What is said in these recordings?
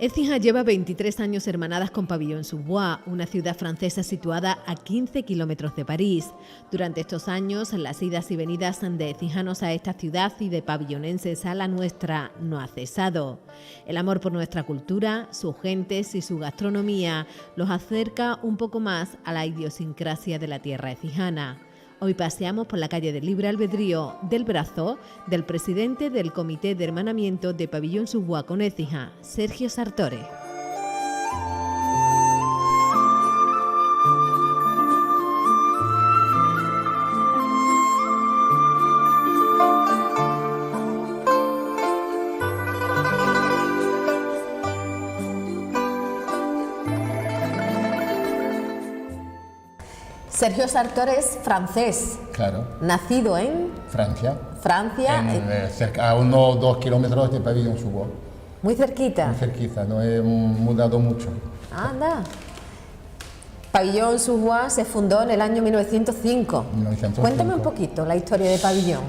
Écija lleva 23 años hermanadas con Pavillon-sous-Bois, una ciudad francesa situada a 15 kilómetros de París. Durante estos años, las idas y venidas de écijanos a esta ciudad y de pabillonenses a la nuestra no ha cesado. El amor por nuestra cultura, sus gentes y su gastronomía los acerca un poco más a la idiosincrasia de la tierra écijana. Hoy paseamos por la calle del Libre Albedrío del brazo del presidente del Comité de Hermanamiento de Pavillon-sous-Bois con Écija, Sergio Sartore. Sergio Sartore es francés. Claro. Nacido en Francia. Francia. A unos 2 kilómetros de Pavillon-sous-Bois. Muy cerquita. Muy cerquita, no he mudado mucho. Anda. Pavillon-sous-Bois se fundó en el año 1905. Cuéntame un poquito la historia de Pavillon.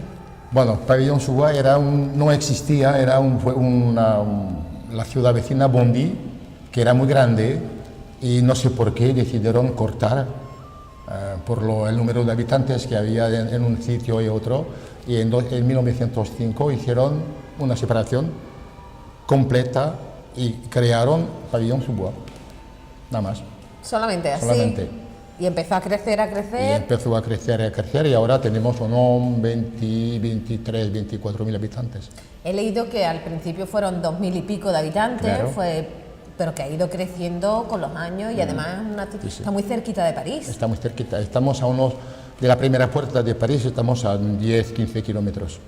Bueno, Pavillon-sous-Bois no existía, era la ciudad vecina Bondy, que era muy grande y no sé por qué decidieron cortar por el número de habitantes que había en un sitio y otro, y en 1905 hicieron una separación completa y crearon Pavillon-sous-Bois, nada más. Solamente así. Solamente. Y empezó a crecer, Y empezó a crecer y ahora tenemos unos 23, 24 mil habitantes. He leído que al principio fueron 2000 y pico de habitantes, Claro. Pero que ha ido creciendo con los años y además está muy cerquita de París. Está muy cerquita, estamos a de la primera puerta de París estamos a 10, 15 kilómetros.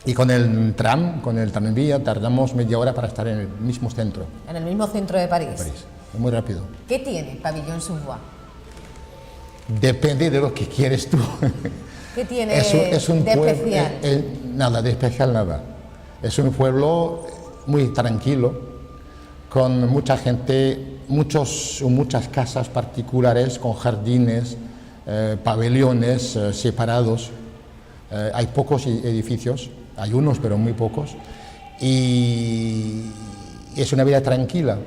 Y con el tram, con el tranvía, tardamos media hora para estar en el mismo centro. En el mismo centro de París. Es muy rápido. ¿Qué tiene Pavillon-sous-Bois? Depende de lo que quieres tú. ¿Qué tiene es un de pueblo, especial? Nada, de especial nada. Es un pueblo muy tranquilo, con mucha gente, muchas casas particulares, con jardines, pabellones separados. Hay pocos edificios, hay unos pero muy pocos, y es una vida tranquila.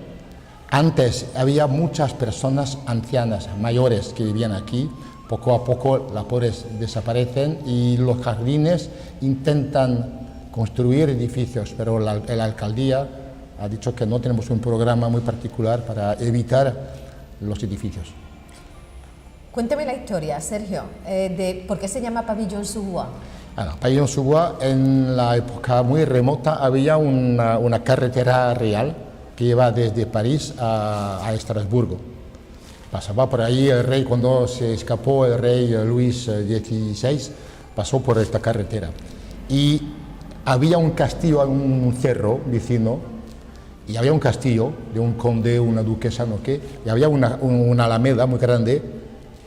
Antes había muchas personas ancianas, mayores, que vivían aquí. Poco a poco las pobres desaparecen y los jardines intentan construir edificios, pero la alcaldía ha dicho que no tenemos un programa muy particular para evitar los edificios. Cuéntame la historia, Sergio, de por qué se llama Pavillon-sous-Bois. Pavillon-sous-Bois, en la época muy remota, había una carretera real que iba desde París a Estrasburgo. Pasaba por ahí el rey, cuando se escapó el rey Luis XVI, pasó por esta carretera. Y había un castillo, un cerro vecino, y había un castillo de un conde, una duquesa, no qué, y había una alameda muy grande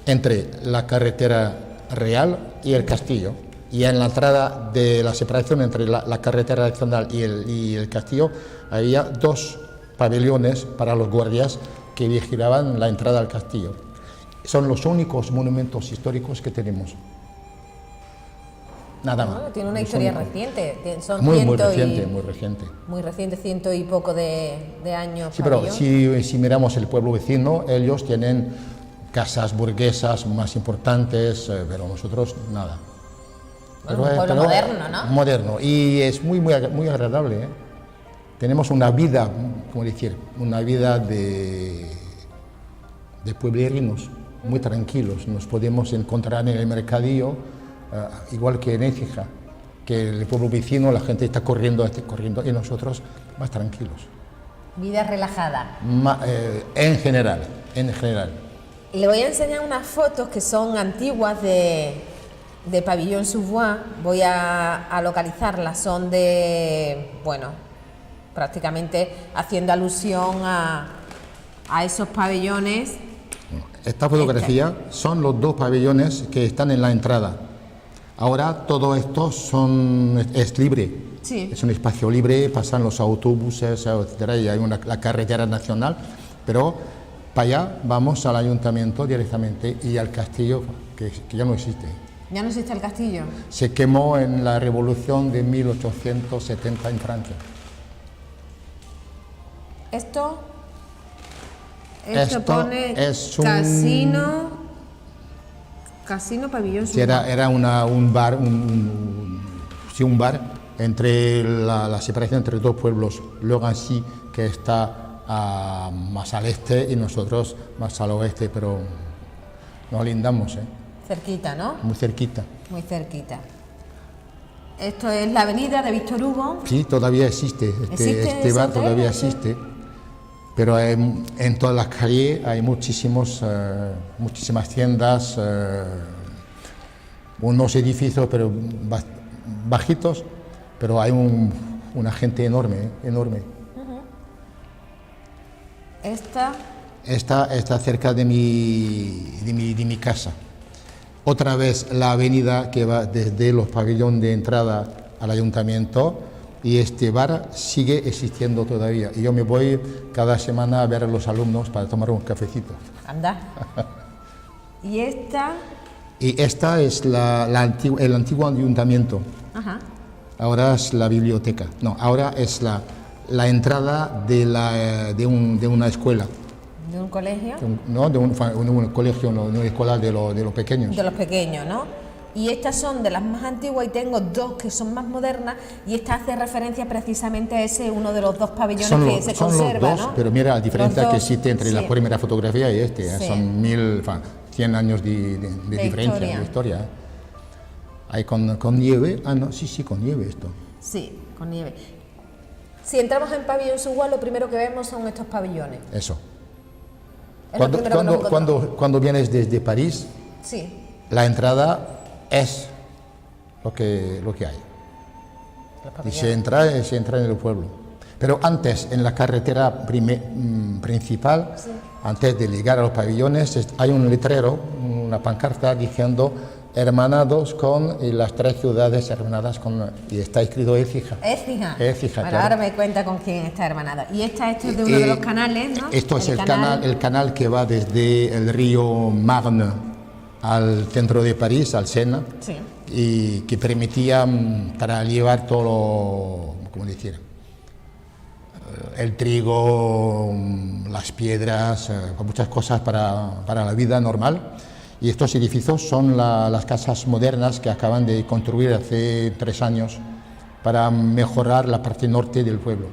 entre la carretera real y el castillo. Y en la entrada de la separación entre la carretera nacional y el castillo había 2 pabellones para los guardias que vigilaban la entrada al castillo. Son los únicos monumentos históricos que tenemos. Nada más. Tiene una historia reciente. Son muy reciente. Muy reciente, 100 y poco de años. Sí, pero si miramos el pueblo vecino, ellos tienen casas burguesas más importantes, pero nosotros nada. Bueno, un pueblo moderno, ¿no? Moderno, y es muy agradable, ¿eh? Tenemos una vida, ¿cómo decir? Una vida de pueblerinos, muy tranquilos. Nos podemos encontrar en el mercadillo, igual que en Écija, que el pueblo vecino, la gente está corriendo, y nosotros más tranquilos. Vida relajada. En general. Le voy a enseñar unas fotos que son antiguas de Pavillon-sous-Bois. Voy a localizarlas, son de, bueno, prácticamente haciendo alusión a esos pabellones. Esta fotografía son los dos pabellones que están en la entrada. Ahora todo esto es libre, Sí. es un espacio libre, pasan los autobuses, etcétera, y hay la carretera nacional, pero para allá vamos al ayuntamiento directamente y al castillo que ya no existe. ¿Ya no existe el castillo? Se quemó en la revolución de 1870 en Francia. Esto Esto pone es un- Casino Pabellón Sí, era un bar, un bar entre la separación entre dos pueblos, Lorancy, que está más al este, y nosotros más al oeste, pero nos lindamos, cerquita, ¿no? muy cerquita. Muy cerquita. Esto es la avenida de Víctor Hugo. Sí, todavía existe, ¿Existe este ese bar hotel? todavía existe, pero en todas las calles hay muchísimas tiendas, unos edificios pero bajitos, pero hay una gente enorme, enorme. Esta, Está cerca de mi casa. Otra vez la avenida que va desde los pabellones de entrada al ayuntamiento, y este bar sigue existiendo todavía. Y yo me voy cada semana a ver a los alumnos para tomar un cafecito. anda. Y esta, Y esta es el antiguo ayuntamiento. ajá. Ahora es la biblioteca. No, ahora es la entrada de una escuela. De un colegio. No, de un colegio, no, de una escuela de los pequeños. De los pequeños, ¿no? Y estas son de las más antiguas y tengo dos que son más modernas, y esta hace referencia precisamente a ese, uno de los dos pabellones que se son conserva, los dos, ¿no? pero mira la diferencia Los que dos, existe entre la sí. primera fotografía y este. Sí. Son 100 años de diferencia, historia. de historia. Hay con nieve, no, sí, con nieve esto. Sí, con nieve. Si entramos en Pavillon-sous-Bois, lo primero que vemos son estos pabellones. Eso. Es lo primero que nos encontramos. Cuando vienes desde París, Sí, la entrada es lo que hay. los Y pabellones. se entra en el pueblo. Pero antes, en la carretera principal, Sí. antes de llegar a los pabellones, hay un letrero, una pancarta diciendo hermanados con las tres ciudades hermanadas con, y está escrito Écija. Écija. Écija, Bueno, claro. ahora me cuenta con quién está hermanada. Y esto es de uno de los canales, ¿no? Esto es el canal que va desde el río Marne al centro de París, al Sena, Sí. y que permitía para llevar todo lo, ¿cómo decir? El trigo, las piedras, muchas cosas para la vida normal. Y estos edificios son las casas modernas que acaban de construir hace 3 años para mejorar la parte norte del pueblo.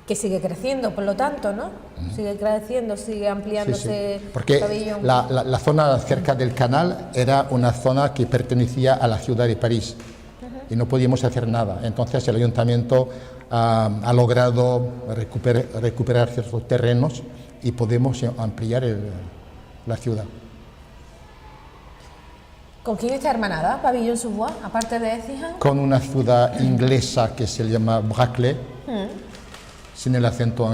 Que sigue creciendo, por lo tanto, ¿no? Sigue creciendo, sigue ampliándose Sí. Porque el pabellón. la zona cerca del canal era una zona que pertenecía a la ciudad de París y no podíamos hacer nada. Entonces el ayuntamiento ha logrado recuperar ciertos terrenos y podemos ampliar la ciudad. ¿Con quién está hermanada Pavillon-sous-Bois, aparte de Écija? Con una ciudad inglesa que se llama Brackley, sin el acento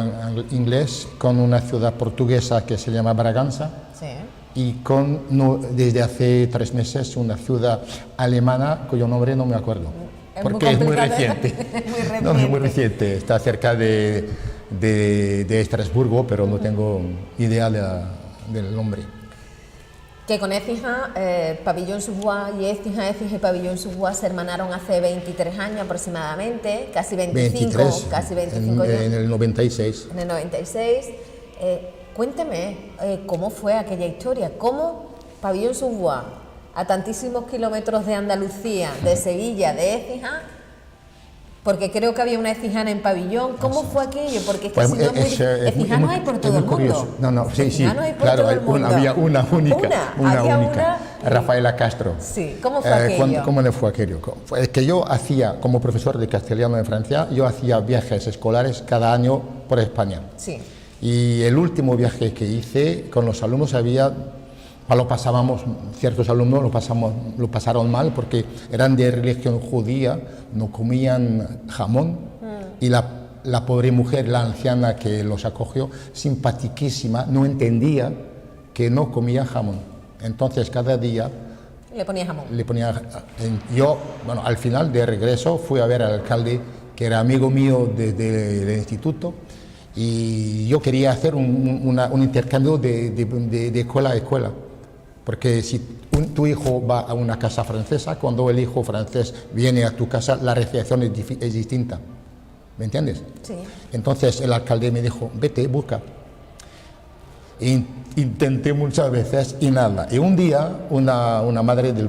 inglés, con una ciudad portuguesa que se llama Braganza, Sí. y desde hace 3 meses una ciudad alemana cuyo nombre no me acuerdo, Es porque muy es muy complicado. reciente. Es muy reciente. No, es muy reciente, está cerca de Estrasburgo, pero no tengo idea del nombre. Que con Écija, Pavillon-sous-Bois y Écija y Pavillon-sous-Bois se hermanaron hace 23 años aproximadamente, casi 25, 23, casi 25 ya. en el 96. En el 96. Cuénteme, ¿cómo fue aquella historia? ¿Cómo Pavillon-sous-Bois, a tantísimos kilómetros de Andalucía, de Sevilla, de Écija? Porque creo que había una écijana en Pabellón. ¿Cómo fue aquello? Porque es que Pues si no es muy... Écijanos hay por todo el mundo. curioso. No, sí, Écijanos hay por claro, todo el mundo. había una única. Había única. una- Rafaela Castro. Sí, ¿cómo fue aquello? ¿Cómo le fue aquello? Es que yo hacía, como profesor de castellano en Francia, yo hacía viajes escolares cada año por España. Sí, Y el último viaje que hice con los alumnos lo pasábamos, ciertos alumnos lo pasaron mal porque eran de religión judía, no comían jamón y la pobre mujer, la anciana que los acogió, simpaticísima, no entendía que no comía jamón. Entonces cada día le ponía jamón. Yo, bueno, al final de regreso fui a ver al alcalde, que era amigo mío del instituto, y yo quería hacer un intercambio de escuela a escuela. Porque si tu hijo va a una casa francesa, cuando el hijo francés viene a tu casa, la recepción es distinta. ¿Me entiendes? Sí. Entonces el alcalde me dijo, vete, busca. Intenté muchas veces y nada. Y un día una mujer del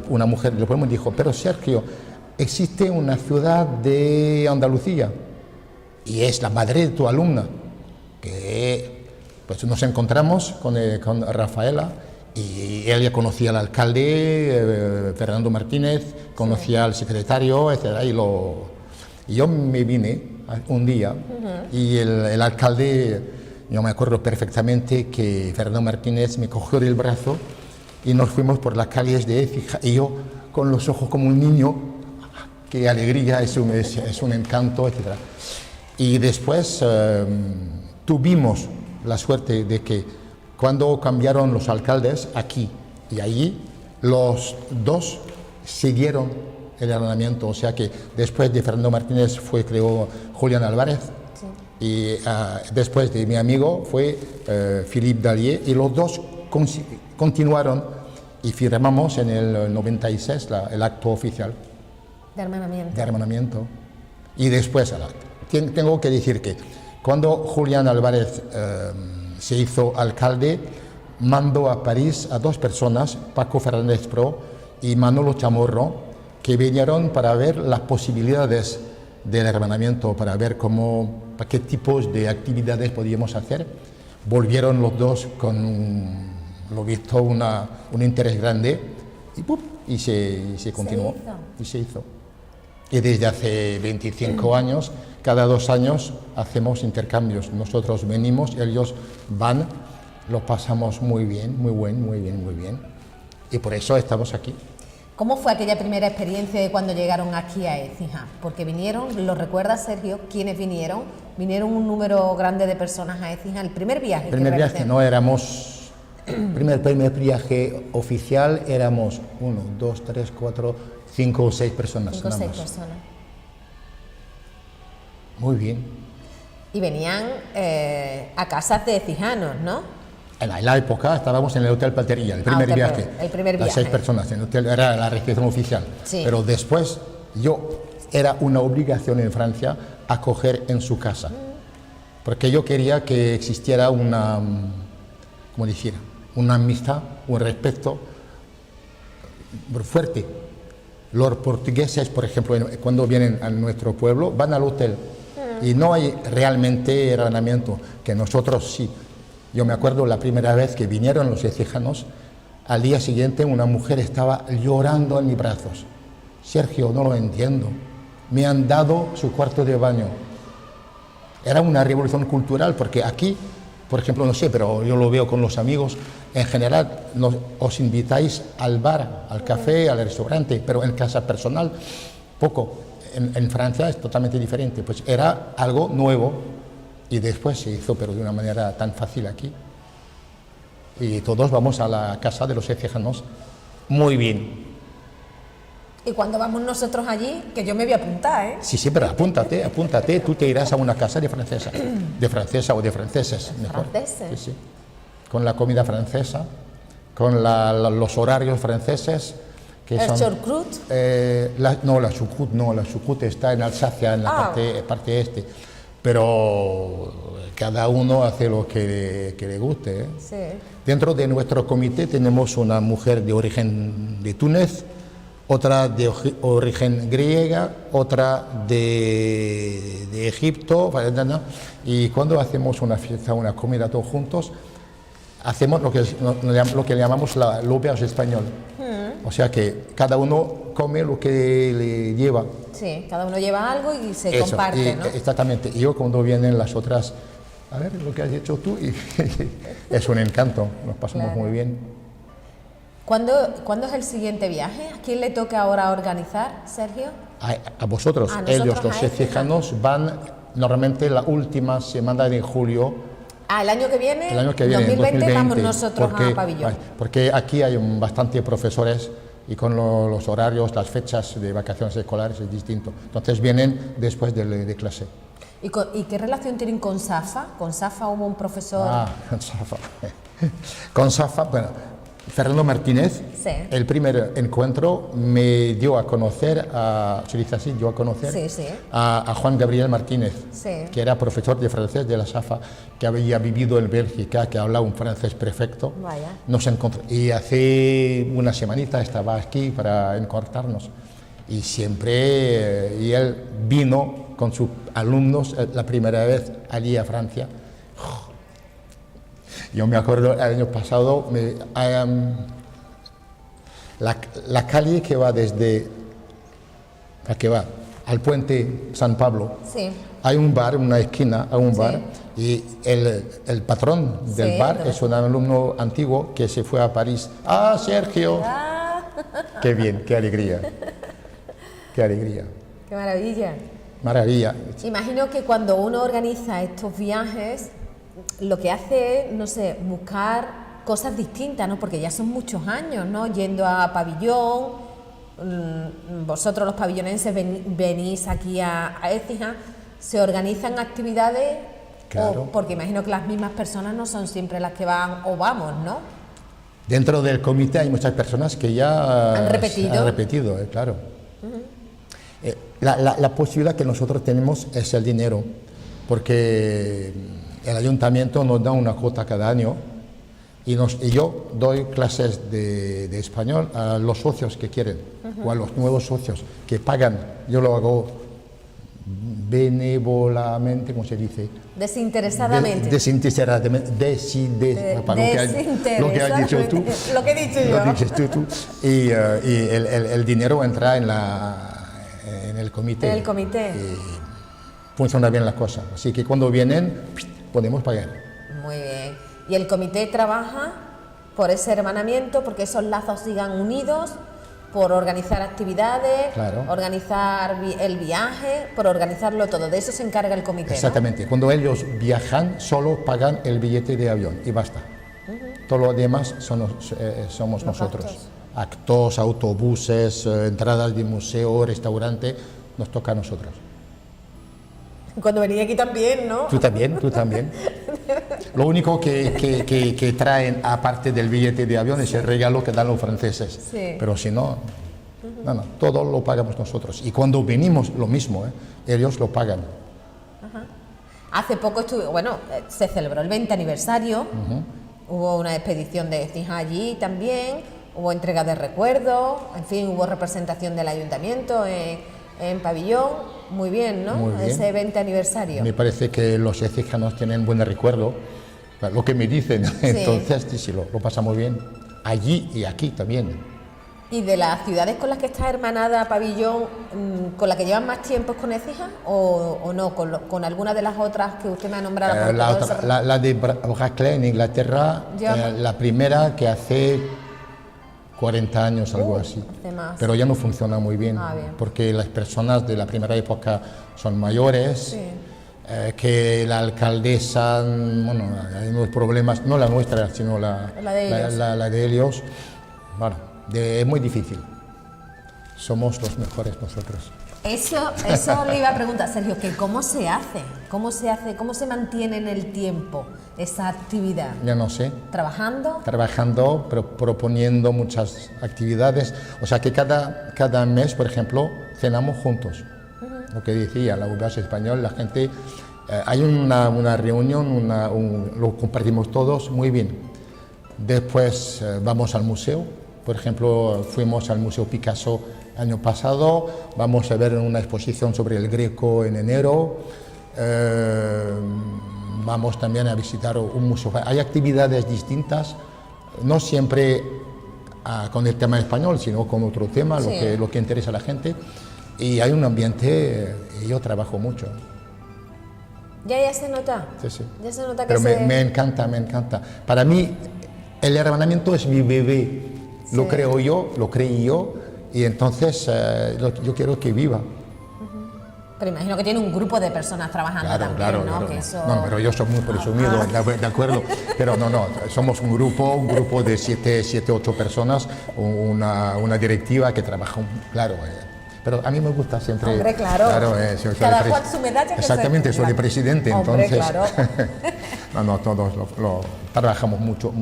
pueblo me dijo, pero Sergio, existe una ciudad de Andalucía y es la madre de tu alumna. Que pues nos encontramos con Rafaela. Y él ya conocía al alcalde, Fernando Martínez, conocía al secretario, etc. Y yo me vine un día y el alcalde, yo me acuerdo perfectamente que Fernando Martínez me cogió del brazo y nos fuimos por las calles de Écija y yo con los ojos como un niño, qué alegría, es un encanto, etc. Y después tuvimos la suerte de que cuando cambiaron los alcaldes aquí y allí, los dos siguieron el ordenamiento. O sea que después de Fernando Martínez creó Julián Álvarez, sí. Y después de mi amigo fue Philippe Dallier, y los dos continuaron y firmamos en el 96 el acto oficial de hermanamiento. Y después, tengo que decir que cuando Julián Álvarez se hizo alcalde, mandó a París a dos personas, Paco Fernández Pro y Manolo Chamorro, que vinieron para ver las posibilidades del hermanamiento, para ver qué tipos de actividades podíamos hacer. Volvieron los dos con, lo visto, un interés grande y se continuó. Y se hizo. Y desde hace 25 años, cada 2 años hacemos intercambios. Nosotros venimos, ellos van, lo pasamos muy bien, muy bien. Y por eso estamos aquí. ¿Cómo fue aquella primera experiencia de cuando llegaron aquí a Écija? Porque vinieron, ¿lo recuerdas, Sergio? ¿Quiénes vinieron? Vinieron un número grande de personas a Écija. El primer viaje. Primer viaje oficial éramos 1, 2, 3, 4, 5 o 6 personas. 5 o 6 personas. Muy bien. Y venían a casas de écijanos, ¿no? En la época estábamos en el Hotel Platería, el primer viaje. Las 6 personas, en el hotel era la recepción oficial. Sí. Pero después era una obligación en Francia acoger en su casa. Porque yo quería que existiera una amistad, un respeto fuerte. Los portugueses, por ejemplo, cuando vienen a nuestro pueblo, van al hotel y no hay realmente hermanamiento, que nosotros sí. Yo me acuerdo la primera vez que vinieron los écijanos, al día siguiente una mujer estaba llorando en mis brazos. Sergio, no lo entiendo, me han dado su cuarto de baño. Era una revolución cultural, porque aquí, por ejemplo, no sé, pero yo lo veo con los amigos, en general os invitáis al bar, al café, al restaurante, pero en casa personal, poco. En Francia es totalmente diferente, pues era algo nuevo y después se hizo, pero de una manera tan fácil aquí. Y todos vamos a la casa de los écijanos muy bien. Y cuando vamos nosotros allí, que yo me voy a apuntar, ¿eh? Sí, pero apúntate, tú te irás a una casa de francesa o de franceses, mejor. ¿Franceses? Sí. Con la comida francesa, con los horarios franceses. ¿El choucroute? La choucroute está en Alsacia, en la parte este. Pero cada uno hace lo que le guste, ¿eh? Sí. Dentro de nuestro comité tenemos una mujer de origen de Túnez, otra de origen griega, otra de Egipto, y cuando hacemos una fiesta, una comida todos juntos, hacemos lo que llamamos l'auberge español. O sea que cada uno come lo que le lleva. Sí, cada uno lleva algo y se comparte, ¿no? Exactamente. Y yo cuando vienen las otras a ver lo que has hecho tú, y es un encanto, nos pasamos Claro. muy bien. ¿Cuándo es el siguiente viaje? ¿A quién le toca ahora organizar, Sergio? A vosotros, A nosotros, ellos, los a Écija. écijanos, van normalmente la última semana de julio. El año que viene, El año que viene, 2020, vamos nosotros porque, a Pabellón. porque aquí hay bastante profesores y con los horarios, las fechas de vacaciones escolares es distinto. Entonces vienen después de clase. ¿Y qué relación tienen con Safa? ¿Con Safa hubo un profesor? Con Safa. Con Safa, bueno, Fernando Martínez, Sí. el primer encuentro me dio a conocer, se dice así, dio a conocer Sí, sí. a Juan Gabriel Martínez, Sí. que era profesor de francés de la Safa, que había vivido en Bélgica, que hablaba un francés perfecto. Vaya. Nos encontró, y hace una semanita estaba aquí para encontrarnos. Y siempre, y él vino con sus alumnos la primera vez allí a Francia. Yo me acuerdo el año pasado, la calle que va al puente San Pablo, Sí. hay un bar, una esquina, hay un Sí. bar, y el patrón del Sí, bar claro. es un alumno antiguo que se fue a París. ¡Ah, Sergio! ¡Qué bien, qué alegría! ¡Qué alegría! ¡Qué maravilla! Maravilla. Imagino que cuando uno organiza estos viajes, lo que hace es, no sé, buscar cosas distintas, ¿no? Porque ya son muchos años, ¿no? Yendo a Pabellón, vosotros los pabellonenses venís aquí a Écija, se organizan actividades, Claro. porque imagino que las mismas personas no son siempre las que van o vamos, ¿no? Dentro del comité hay muchas personas que ya Han repetido. Claro. La posibilidad que nosotros tenemos es el dinero, porque el ayuntamiento nos da una cuota cada año y yo doy clases de español a los socios que quieren o a los nuevos socios que pagan. Yo lo hago benévolamente, ¿cómo se dice? Desinteresadamente. Desinteresadamente. Lo que has dicho tú. Lo que he dicho Lo yo. dices tú. Y el dinero entra en el comité. En el comité. Y funciona bien la cosa. Así que cuando vienen, podemos pagar. Muy bien. ¿Y el comité trabaja por ese hermanamiento, porque esos lazos sigan unidos, por organizar actividades, Claro. organizar el viaje, por organizarlo todo? De eso se encarga el comité, ¿no? Exactamente. Cuando ellos viajan, solo pagan el billete de avión y basta. Todo lo demás somos nosotros. gastos. Actos, autobuses, entradas de museo, restaurante, nos toca a nosotros. Cuando venía aquí también, ¿no? Tú también, tú también. Lo único que traen, aparte del billete de avión, es el regalo que dan los franceses. Sí. Pero si no, no, todo lo pagamos nosotros. Y cuando venimos, lo mismo, ellos lo pagan. Hace poco se celebró el 20 aniversario, hubo una expedición de Écija allí también, hubo entrega de recuerdos, en fin, hubo representación del ayuntamiento en Pabellón. Muy bien, ¿no? Muy bien. Ese 20 aniversario. Me parece que los écijanos tienen buen recuerdo, lo que me dicen. Entonces, sí, lo pasamos bien. Allí y aquí también. ¿Y de las ciudades con las que está hermanada Pabellón, con la que llevan más tiempo es con Écija o no? ¿Con alguna de las otras que usted me ha nombrado? Porque todo eso- La de Brackley en Inglaterra, la primera que hace 40 años, algo así. hace más. Pero ya no funciona muy bien, Bien. porque las personas de la primera época son mayores, Sí. que la alcaldesa, bueno, hay unos problemas, no la nuestra, sino la de ellos. la de ellos. Bueno, es muy difícil. Somos los mejores nosotros. Eso le iba a preguntar, Sergio, que ¿cómo se hace? ¿Cómo se mantiene en el tiempo esa actividad? Ya no sé. ¿Trabajando? Pero proponiendo muchas actividades. O sea que cada mes, por ejemplo, cenamos juntos. Lo que decía, la UBS español, la gente, hay una reunión, lo compartimos todos muy bien. Después vamos al museo. Por ejemplo, fuimos al Museo Picasso el año pasado, vamos a ver una exposición sobre el Greco en enero. Vamos también a visitar un museo. Hay actividades distintas, no siempre con el tema español, sino con otro tema, Sí. lo que interesa a la gente. Y hay un ambiente, y yo trabajo mucho. Ya se nota. Sí, sí. Ya se nota que Pero se... me encanta, me encanta. Para mí, el hermanamiento es mi bebé. Sí. Lo creo yo, lo creí yo, y entonces yo quiero que viva. Pero imagino que tiene un grupo de personas trabajando también, ¿no? Que eso... No, pero yo soy muy presumido, de acuerdo. Pero no, somos un grupo de 7, 8 personas, una directiva que trabaja, claro. Pero a mí me gusta siempre... Hombre, claro. Soy Cada cual su medalla. Exactamente, soy el presidente, Hombre, entonces... claro. no, todos trabajamos mucho,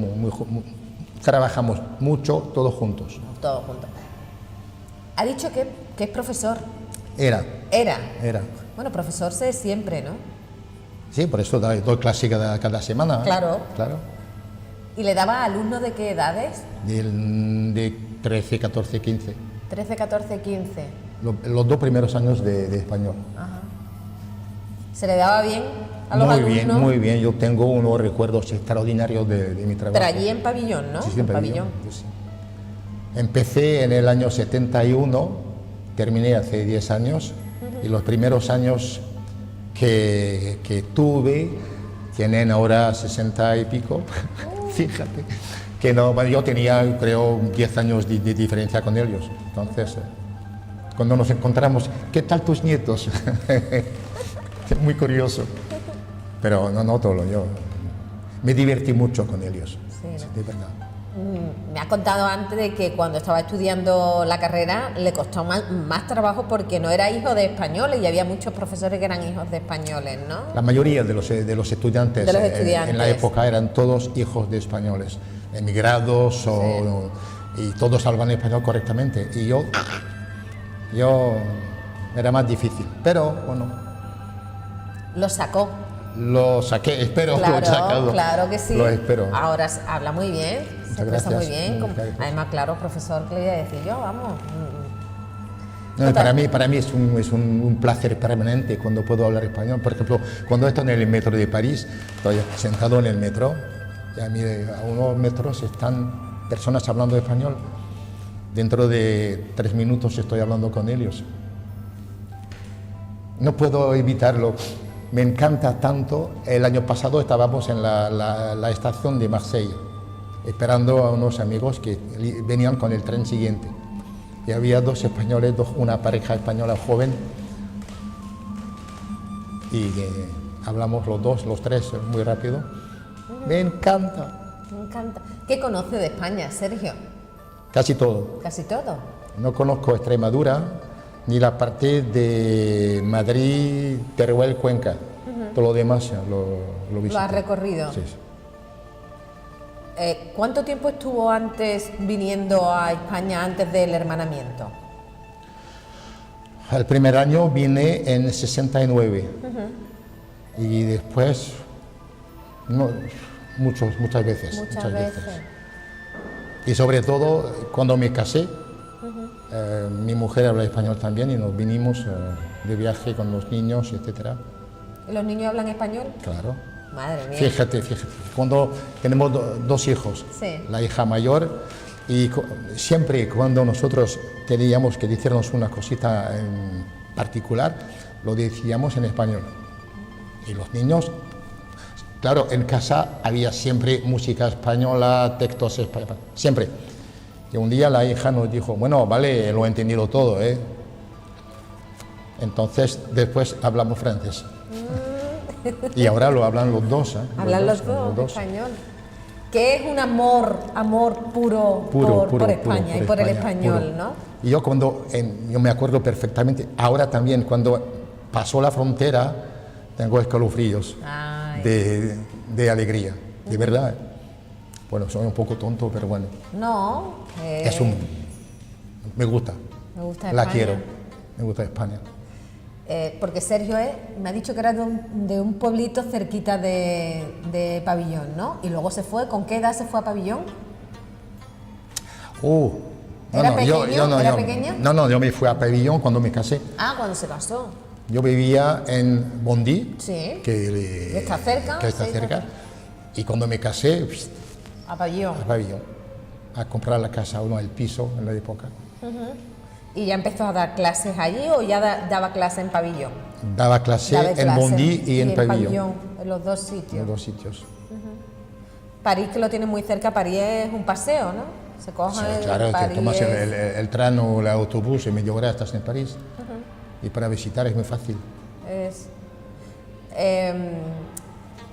trabajamos mucho, todos juntos. Todos juntos. Ha dicho que es profesor. Era. Bueno, profesor sé siempre, ¿no? Sí, por eso doy clase cada semana. Claro. Claro. ¿Y le daba a alumnos de qué edades? De 13, 14, 15. 13, 14, 15. Los 2 primeros años de español. Ajá. ¿Se le daba bien a los alumnos? Muy bien. Yo tengo unos recuerdos extraordinarios de mi trabajo. Pero allí en Pabellón, ¿no? Sí, en Pabellón. Sí. Empecé en el año 71, terminé hace 10 años, y los primeros años que tuve tienen ahora 60 y pico. Fíjate. Que no, bueno, yo tenía, creo, 10 años de diferencia con ellos. Entonces, cuando nos encontramos, ¿qué tal tus nietos? Es muy curioso. Pero no todo yo me divertí mucho con ellos, sí, de verdad. Me ha contado antes de que cuando estaba estudiando la carrera le costó más trabajo porque no era hijo de españoles y había muchos profesores que eran hijos de españoles, ¿no? La mayoría de los estudiantes, en la época eran todos hijos de españoles, emigrados y todos hablaban español correctamente. Y yo era más difícil, pero bueno. Lo saqué, espero que lo he sacado. Claro que sí. Lo espero. Ahora habla muy bien, se expresa muy bien. Además, claro, profesor, que le iba a decir yo, vamos. No, para mí es un placer permanente cuando puedo hablar español. Por ejemplo, cuando estoy en el metro de París, estoy sentado en el metro y a unos metros están personas hablando español. Dentro de 3 minutos estoy hablando con ellos. No puedo evitarlo. Me encanta tanto. El año pasado estábamos en la estación de Marsella, esperando a unos amigos que venían con el tren siguiente. Y había 2 españoles, una pareja española joven, y hablamos los 3 muy rápido. Me encanta. Me encanta. ¿Qué conoce de España, Sergio? Casi todo. ¿Casi todo? No conozco Extremadura, ni la parte de Madrid, Teruel, Cuenca. Todo lo demás lo visité. ¿Lo has recorrido? Sí. ¿Cuánto tiempo estuvo antes viniendo a España, antes del hermanamiento? El primer año vine en 69 y después muchas veces. Muchas veces. Y sobre todo cuando me casé, mi mujer habla español también y nos vinimos de viaje con los niños, etcétera. ¿Y los niños hablan español? Claro. Madre mía. Fíjate, cuando tenemos 2 hijos, sí. La hija mayor, y siempre cuando nosotros teníamos que decirnos una cosita en particular, lo decíamos en español. Y los niños, claro, en casa había siempre música española, textos españoles, siempre. Y un día la hija nos dijo, bueno, vale, lo he entendido todo, ¿eh? Entonces, después hablamos francés. Y ahora lo hablan los 2, ¿eh? Hablan los dos español. Que es un amor puro por España y por el español, puro. ¿no? Y yo yo me acuerdo perfectamente, ahora también cuando pasó la frontera, tengo escalofríos de alegría, de verdad. Bueno, soy un poco tonto, pero bueno. No. Me gusta. Me gusta España. La quiero. Me gusta España. Porque Sergio me ha dicho que era de un pueblito cerquita de Pabellón, ¿no? Y luego se fue. ¿Con qué edad se fue a Pabellón? ¿Era pequeño? No, yo me fui a Pabellón cuando me casé. Ah, cuando se casó. Yo vivía en Bondy, sí, que está cerca. Y cuando me casé, a Pabellón. A comprar la casa, el piso en la época. ¿Y ya empezó a dar clases allí o ya daba clases en pabellón? Daba clase en Bondy y en pabellón. En los dos sitios. En los dos sitios. París, que lo tiene muy cerca, París es un paseo, ¿no? Se coge Sí, claro, te tomas el tren o el autobús, en media hora estás en París. Y para visitar es muy fácil.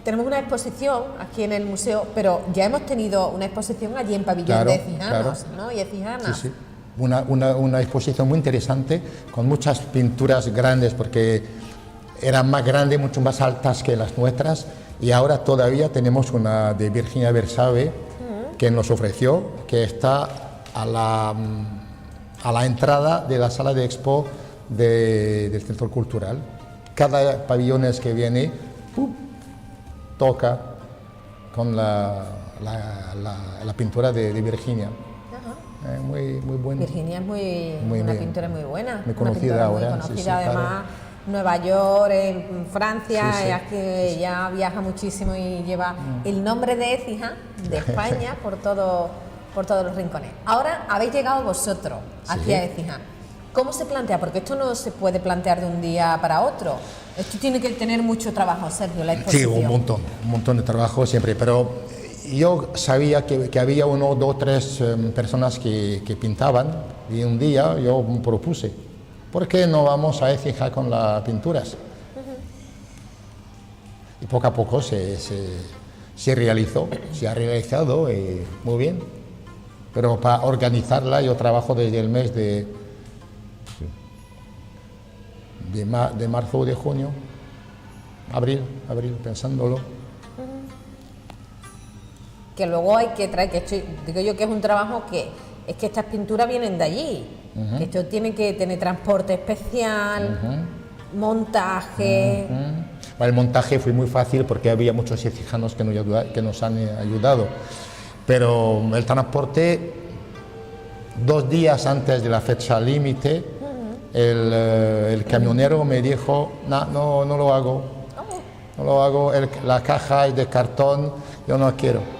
Tenemos una exposición aquí en el museo, pero ya hemos tenido una exposición allí en Pabellón, claro, de Écijanos, claro. ¿no? Y Écijanas. Sí, sí. Una exposición muy interesante, con muchas pinturas grandes, porque eran más grandes, mucho más altas que las nuestras, y ahora todavía tenemos una de Virginia Versace, que nos ofreció, que está a la entrada de la sala de expo del Centro Cultural. Cada pabellón que viene, toca con la pintura de Virginia. Muy buena. Virginia es una pintura muy buena. Muy conocida ahora. Muy conocida, sí, además, claro. Nueva York, en Francia, Sí, sí. es que ella viaja muchísimo y lleva el nombre de Écija, de España, por todos los rincones. Ahora habéis llegado vosotros aquí a Écija. ¿Cómo se plantea? Porque esto no se puede plantear de un día para otro. Esto tiene que tener mucho trabajo, Sergio, la exposición. Sí, un montón de trabajo siempre, pero yo sabía que había uno, dos, tres personas que pintaban, y un día yo me propuse, ¿por qué no vamos a Écija con las pinturas? Y poco a poco se realizó, se ha realizado muy bien, pero para organizarla yo trabajo desde el mes de marzo o de junio, abril, pensándolo. Que luego hay que traer, digo yo que es un trabajo que es que estas pinturas vienen de allí, que esto tiene que tener transporte especial, montaje. El montaje fue muy fácil porque había muchos écijanos que nos han ayudado, pero el transporte, 2 días antes de la fecha límite, el camionero me dijo, no lo hago, la caja es de cartón, yo no quiero.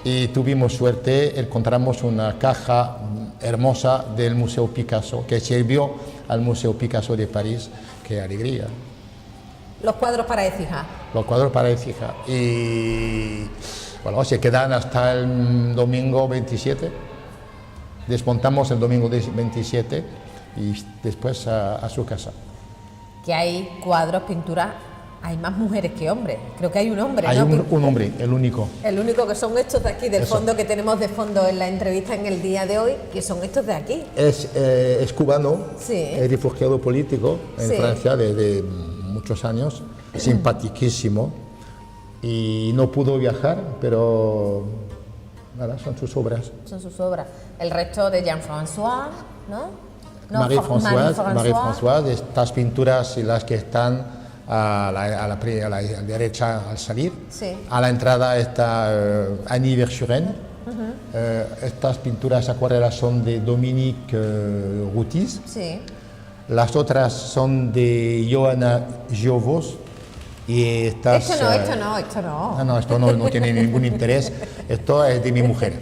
Y tuvimos suerte, encontramos una caja hermosa del Museo Picasso, que sirvió al Museo Picasso de París. ¡Qué alegría! Los cuadros para Écija. Los cuadros para Écija. Y bueno, se quedan hasta el domingo 27. Desmontamos el domingo 27 y después a su casa. Que hay cuadros, pinturas. Hay más mujeres que hombres. Creo que hay un hombre, hay ¿no? un hombre, el único. El único, que son estos de aquí, del Eso. fondo, que tenemos de fondo en la entrevista en el día de hoy, que son estos de aquí. Es cubano, Sí. es refugiado político en Sí. Francia desde muchos años, simpaticísimo, y no pudo viajar, pero nada, son sus obras. Son sus obras. El resto de Jean-François, ¿no? Marie-Françoise, estas pinturas y las que están a la derecha al salir. Sí. A la entrada está Annie Verschuren. Estas pinturas acuarelas son de Dominique Routis. Sí. Las otras son de Johanna Giovos. Y estas, Esto no. Esto no tiene ningún interés. Esto es de mi mujer.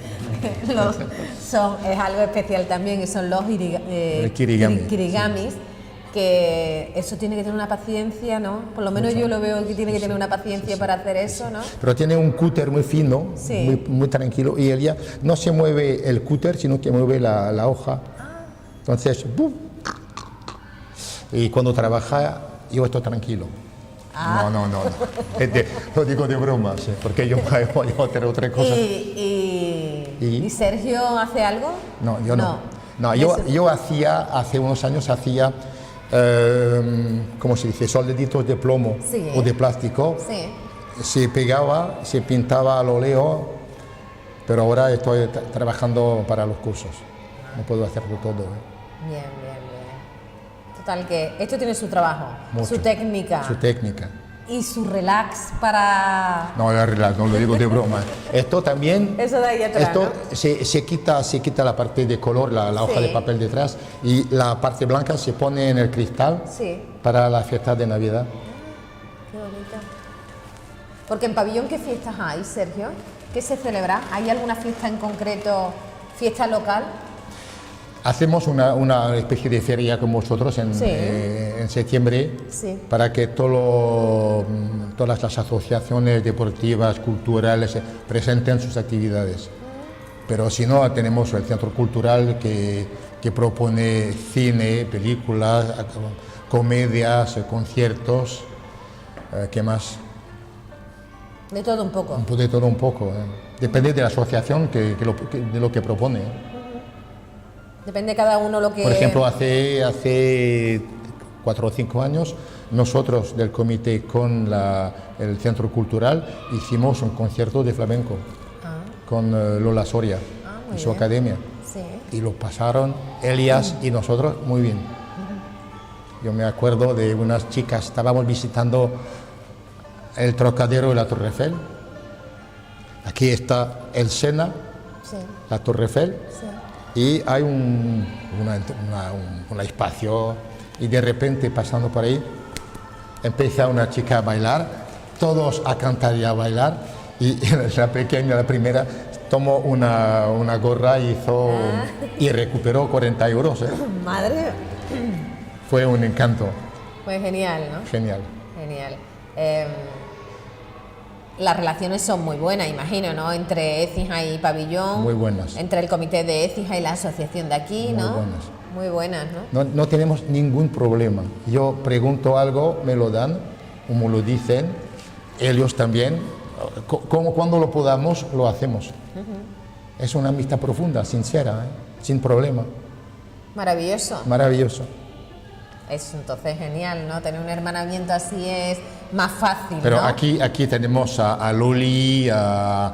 Es algo especial también, y son los kirigamis, que eso tiene que tener una paciencia, ¿no? Por lo menos yo lo veo que tiene que tener una paciencia para hacer eso, ¿no? Pero tiene un cúter muy fino, Sí. muy tranquilo, y ella no se mueve el cúter, sino que mueve la hoja. Entonces, ¡bum! Y cuando trabaja, yo estoy tranquilo. No. Lo digo de broma, sí, porque yo voy a hacer otra cosa. ¿Y Sergio hace algo? No, yo no. Yo hace unos años hacía, ¿cómo se dice? Soldaditos de plomo, Sí. o de plástico. Sí. Se pegaba, se pintaba al óleo, pero ahora estoy trabajando para los cursos. No puedo hacerlo todo. Bien. Total, que esto tiene su trabajo, Mucho. su técnica. Y su relax para... No, no lo digo de broma. Esto también... Eso de ahí atrás, Esto ¿no? se quita la parte de color, la hoja Sí. de papel detrás, y la parte blanca se pone en el cristal Sí. para la fiesta de Navidad. Qué bonito. Porque en Pabellón, ¿qué fiestas hay, Sergio? ¿Qué se celebra? ¿Hay alguna fiesta en concreto, fiesta local? Hacemos una especie de feria con vosotros Sí. en septiembre Sí. para que todas las asociaciones deportivas, culturales, presenten sus actividades. Pero si no, tenemos el Centro Cultural que propone cine, películas, comedias, conciertos, ¿qué más? De todo un poco. De todo un poco. Depende de la asociación de lo que propone. Depende cada uno lo que... Por ejemplo, hace 4 o 5 años, nosotros del comité con el Centro Cultural hicimos un concierto de flamenco con Lola Soria muy y su bien. academia. Sí. Y lo pasaron Elias y nosotros muy bien. Yo me acuerdo de unas chicas, estábamos visitando el Trocadero y la Torre Eiffel. Aquí está el Sena, Sí. la Torre Eiffel, Sí. y hay un espacio, y de repente pasando por ahí empieza una chica a bailar, todos a cantar y a bailar, y la pequeña, la primera, tomó una gorra y recuperó 40 euros. Madre. Fue un encanto, Pues genial, ¿no? genial. Genial. Las relaciones son muy buenas, imagino, ¿no? Entre Écija y Pabellón. Muy buenas. Entre el comité de Écija y la asociación de aquí, Muy ¿no? buenas. Muy buenas, ¿no? No tenemos ningún problema. Yo pregunto algo, me lo dan, como lo dicen, ellos también. Cuando lo podamos, lo hacemos. Es una amistad profunda, sincera, sin problema. Maravilloso. Maravilloso. Es entonces genial, ¿no? Tener un hermanamiento así es más fácil, Pero ¿no? aquí tenemos a Loli, a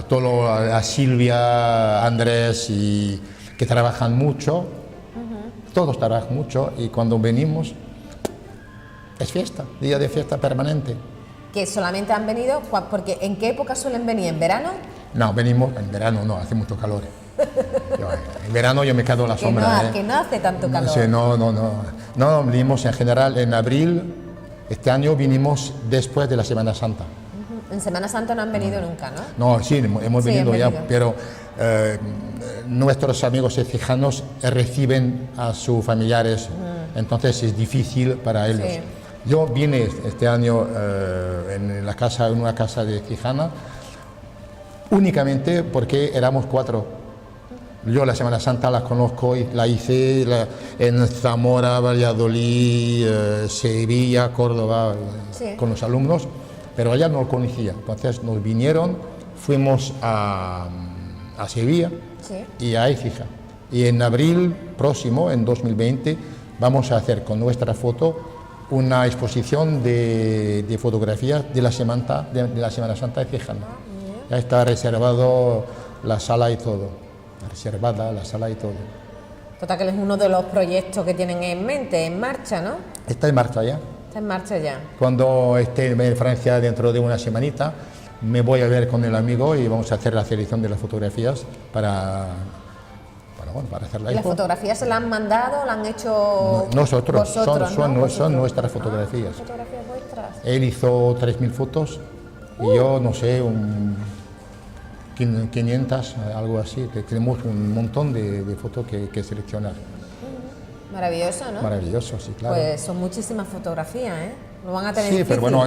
Tolo, a Silvia, a Andrés, y que trabajan mucho. Todos trabajan mucho, y cuando venimos es fiesta, día de fiesta permanente. Que solamente han venido, porque ¿en qué época suelen venir? ¿En verano? No, venimos en verano, no, hace mucho calor. En verano yo me quedo a la Que sombra. no, que no hace tanto calor. Sí, no, vinimos en general en abril. Este año vinimos después de la Semana Santa. En Semana Santa no han venido nunca, ¿no? No, sí, hemos Sí, venido han ya, venido. pero nuestros amigos ecijanos reciben a sus familiares, entonces es difícil para ellos. Sí. Yo vine este año en una casa de ecijana únicamente porque éramos 4. Yo la Semana Santa la conozco y la hice en Zamora, Valladolid, Sevilla, Córdoba, Sí. con los alumnos, pero allá no lo conocía. Entonces nos vinieron, fuimos a Sevilla Sí. y a Écija. Y en abril próximo, en 2020, vamos a hacer con nuestra foto una exposición de fotografías de la Semana Santa ecijana. Ya está reservado la sala y todo. Reservada la sala y todo. Total, que es uno de los proyectos que tienen en mente, en marcha, ¿no? Está en marcha ya. Está en marcha ya. Cuando esté en Francia dentro de una semanita, me voy a ver con el amigo y vamos a hacer la selección de las fotografías para hacer la ¿Y las expo. fotografías se las han mandado, las han hecho Nosotros, vosotros, son ¿no? Vosotros. nuestras fotografías. Ah, fotografías vuestras. Él hizo 3.000 fotos y yo, no sé, 500, algo así. Tenemos un montón de fotos que seleccionar. Maravilloso, ¿no? Maravilloso, sí, claro. Pues son muchísimas fotografías, ¿eh? Lo van a tener Sí, difícil. pero bueno,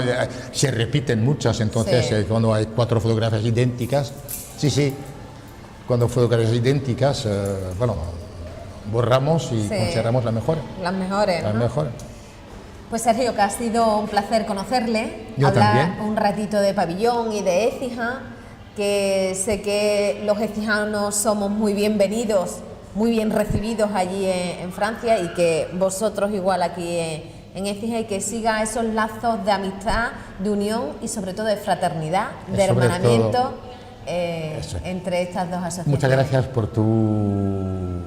se repiten muchas, entonces Sí. cuando hay 4 fotografías idénticas, sí, cuando fotografías idénticas, borramos y Sí. consideramos la mejor. Las mejores, La ¿no? mejor. Pues Sergio, que ha sido un placer conocerle, Yo hablar también. un ratito de Pabellón y de Écija, que sé que los écijanos somos muy bienvenidos, muy bien recibidos allí en Francia, y que vosotros igual aquí en Écija, y que siga esos lazos de amistad, de unión y sobre todo de fraternidad, de Sobre hermanamiento todo, eso. entre estas dos asociaciones. Muchas gracias por tu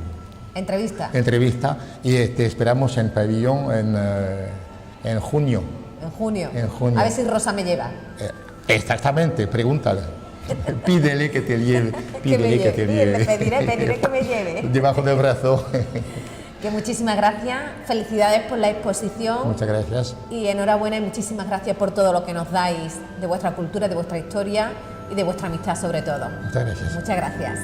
Entrevista entrevista y te esperamos en Pabellón en junio. en junio. En junio. A ver si Rosa me lleva. Exactamente, pregúntale. Pídele que te lleve. Que me Pídele que lleve. te Le lleve. pediré que me lleve. Debajo del brazo. Que muchísimas gracias, felicidades por la exposición Muchas gracias. y enhorabuena y muchísimas gracias por todo lo que nos dais de vuestra cultura, de vuestra historia y de vuestra amistad sobre todo. Muchas gracias. Muchas gracias.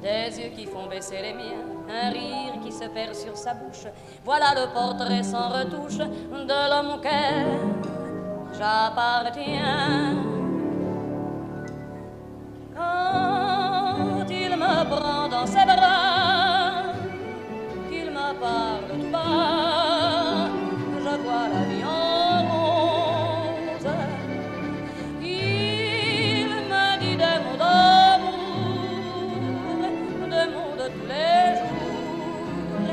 des yeux qui font baisser les miens, un rire qui se perd sur sa bouche. Voilà le portrait sans retouche de l'homme auquel j'appartiens. Quand il me prend dans ses bras, qu'il me parle tout bas, je vois la vie en rose. Il me dit des mots d'amour, des mots de tous les jours,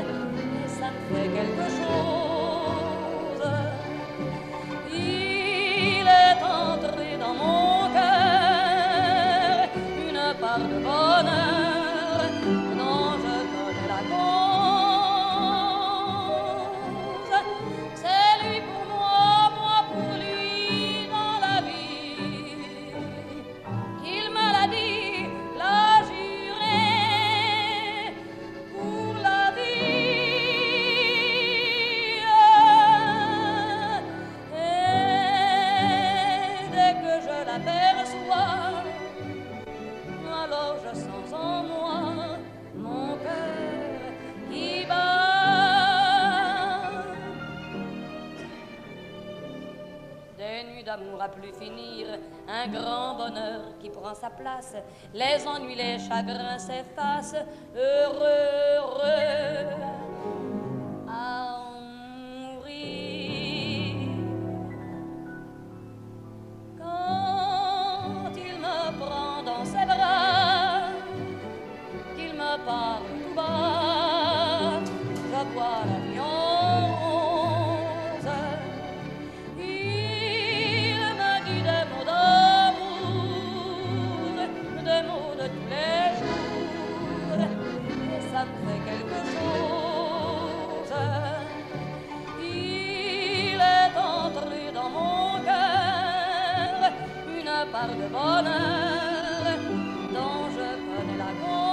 et ça me fait quelque chose. Il est entré dans mon cœur une part de bonheur dont je connais la cause. C'est lui pour moi, moi pour lui dans la vie. Il me l'a dit, l'a juré pour la vie. Et dès que je l'aperçois, alors je sens en moi mon cœur qui bat. Des nuits d'amour à plus finir, un grand bonheur qui prend sa place, les ennuis, les chagrins s'effacent, heureux, heureux à en mourir. Quand il me prend dans ses bras, qu'il me parle tout bas, je vois la vie en rose. Il me dit des mots d'amour, des mots de tous les jours, et ça me fait quelque chose. Il est entré dans mon cœur une part de bonheur dont je connais la cause.